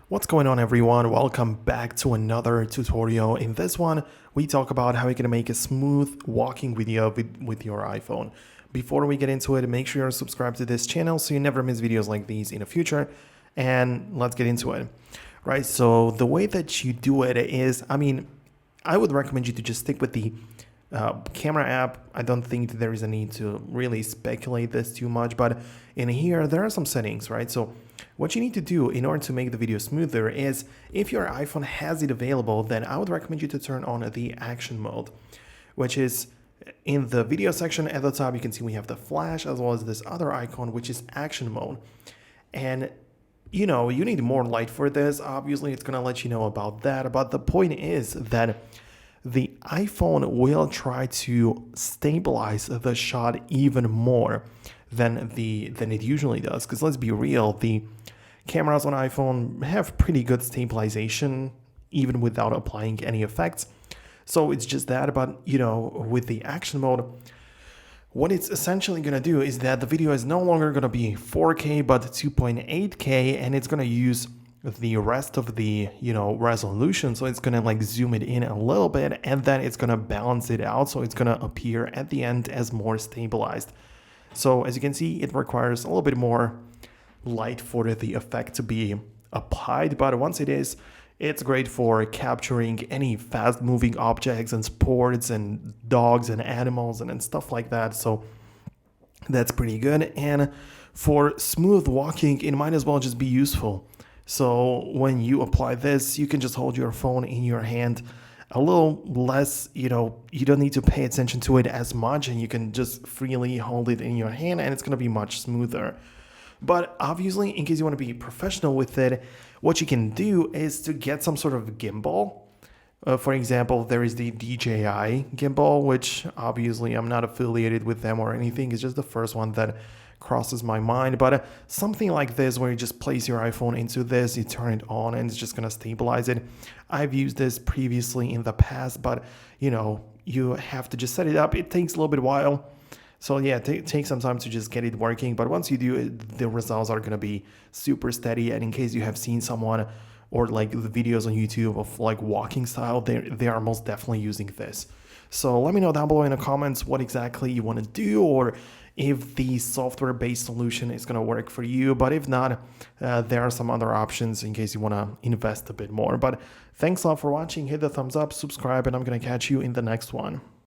What's going on, everyone? Welcome back to another tutorial. In this one, we talk about how you can make a smooth walking video with your iPhone. Before we get into it, make sure you're subscribed to this channel so you never miss videos like these in the future. And let's get into it. Right, so the way that you do it is, I would recommend you to just stick with the camera app. I don't think there is a need to really speculate this too much, but in here there are some settings, right? So what you need to do in order to make the video smoother is, if your iPhone has it available, then I would recommend you to turn on the action mode, which is in the video section at the top. You can see we have the flash as well as this other icon, which is action mode. And you need more light for this. Obviously, it's going to let you know about that. But the point is that the iPhone will try to stabilize the shot even more than it usually does. Because let's be real, the cameras on iPhone have pretty good stabilization even without applying any effects. So it's just that. But with the action mode, what it's essentially going to do is that the video is no longer going to be 4K but 2.8K, and it's going to use the rest of the resolution. So it's going to zoom it in a little bit, and then it's going to balance it out, so it's going to appear at the end as more stabilized. So as you can see, it requires a little bit more light for the effect to be applied, but once it is, it's great for capturing any fast moving objects and sports and dogs and animals and stuff like that. So that's pretty good. And for smooth walking, it might as well just be useful. So when you apply this, you can just hold your phone in your hand a little less, you don't need to pay attention to it as much, and you can just freely hold it in your hand, and it's going to be much smoother. But obviously, in case you want to be professional with it, what you can do is to get some sort of gimbal. For example, there is the DJI gimbal, which obviously I'm not affiliated with them or anything. It's just the first one that crosses my mind. But something like this, where you just place your iPhone into this, you turn it on, and it's just going to stabilize it. I've used this previously in the past, but you have to just set it up. It takes a little bit while. So yeah, take some time to just get it working. But once you do it, the results are going to be super steady. And in case you have seen someone or the videos on YouTube of walking style, they are most definitely using this. So let me know down below in the comments what exactly you want to do, or if the software-based solution is going to work for you. But if not, there are some other options in case you want to invest a bit more. But thanks a lot for watching. Hit the thumbs up, subscribe, and I'm going to catch you in the next one.